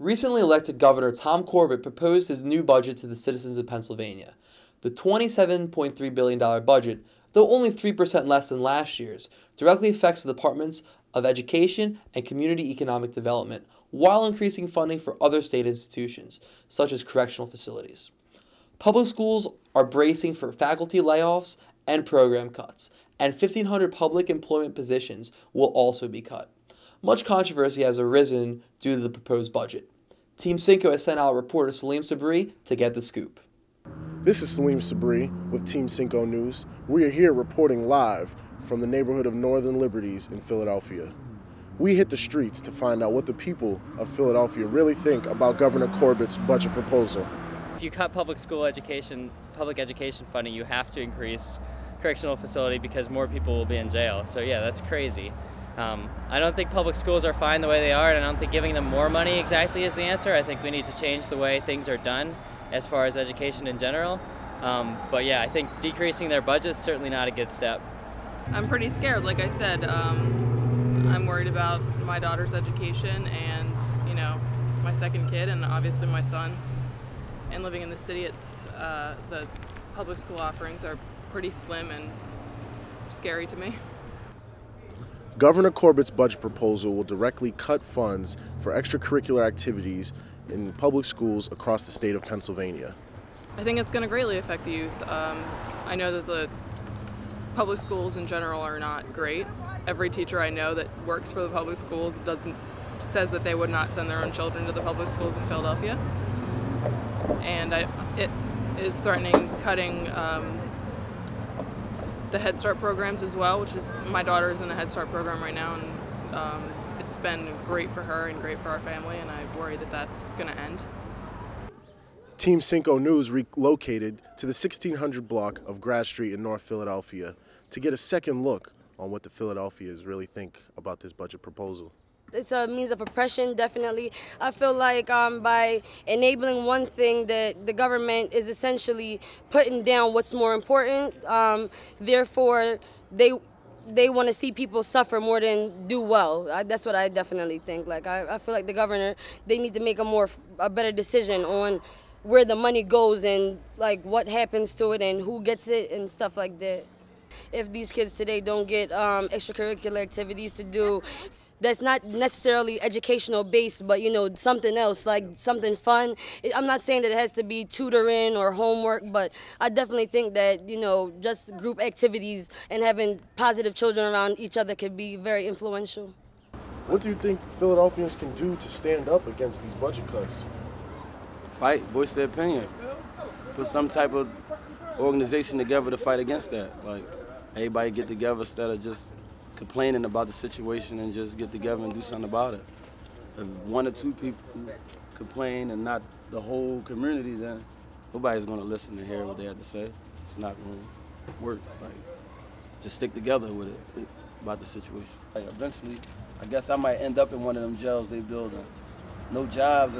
Recently elected Governor Tom Corbett proposed his new budget to the citizens of Pennsylvania. The $27.3 billion budget, though only 3% less than last year's, directly affects the Departments of Education and Community Economic Development, while increasing funding for other state institutions, such as correctional facilities. Public schools are bracing for faculty layoffs and program cuts, and 1,500 public employment positions will also be cut. Much controversy has arisen due to the proposed budget. Team CINCO has sent out reporter Salim Sabri to get the scoop. This is Salim Sabri with Team CINCO News. We are here reporting live from the neighborhood of Northern Liberties in Philadelphia. We hit the streets to find out what the people of Philadelphia really think about Governor Corbett's budget proposal. If you cut public education funding, you have to increase correctional facility because more people will be in jail. So yeah, that's crazy. I don't think public schools are fine the way they are, and I don't think giving them more money exactly is the answer. I think we need to change the way things are done as far as education in general. But yeah, I think decreasing their budget is certainly not a good step. I'm pretty scared, like I said. I'm worried about my daughter's education and, my second kid and obviously my son. And living in the city, the public school offerings are pretty slim and scary to me. Governor Corbett's budget proposal will directly cut funds for extracurricular activities in public schools across the state of Pennsylvania. I think it's going to greatly affect the youth. I know that the public schools in general are not great. Every teacher I know that works for the public schools says that they would not send their own children to the public schools in Philadelphia. And it is threatening cutting the Head Start programs as well, which is, my daughter is in the Head Start program right now, and it's been great for her and great for our family, and I worry that that's going to end. Team CINCO News relocated to the 1600 block of Grass Street in North Philadelphia to get a second look on what the Philadelphians really think about this budget proposal. It's a means of oppression, definitely. I feel like by enabling one thing, that the government is essentially putting down what's more important. Therefore, they want to see people suffer more than do well. That's what I definitely think. Like I feel like the governor, they need to make a better decision on where the money goes and like what happens to it and who gets it and stuff like that. If these kids today don't get extracurricular activities to do, that's not necessarily educational based, but something else, like something fun. I'm not saying that it has to be tutoring or homework, but I definitely think that just group activities and having positive children around each other could be very influential. What do you think Philadelphians can do to stand up against these budget cuts? Fight, voice their opinion, put some type of organization together to fight against that. Like everybody get together instead of just complaining about the situation, and just get together and do something about it. If one or two people complain and not the whole community, then nobody's going to listen and hear what they have to say. It's not going to work. Like, just stick together with it about the situation. Like, eventually, I guess I might end up in one of them jails they building. No jobs.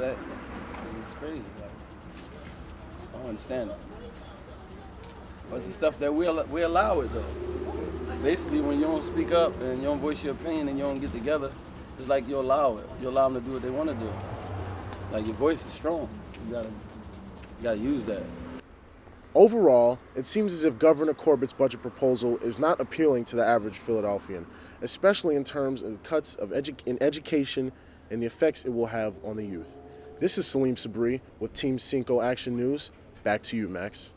It's crazy. Like, I don't understand it. But it's the stuff that we allow it though. Basically, when you don't speak up and you don't voice your opinion and you don't get together, it's like you allow it. You allow them to do what they want to do. Like, your voice is strong. You gotta use that. Overall, it seems as if Governor Corbett's budget proposal is not appealing to the average Philadelphian, especially in terms of cuts in education and the effects it will have on the youth. This is Salim Sabri with Team CINCO Action News. Back to you, Max.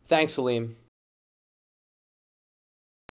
Thanks, Salim.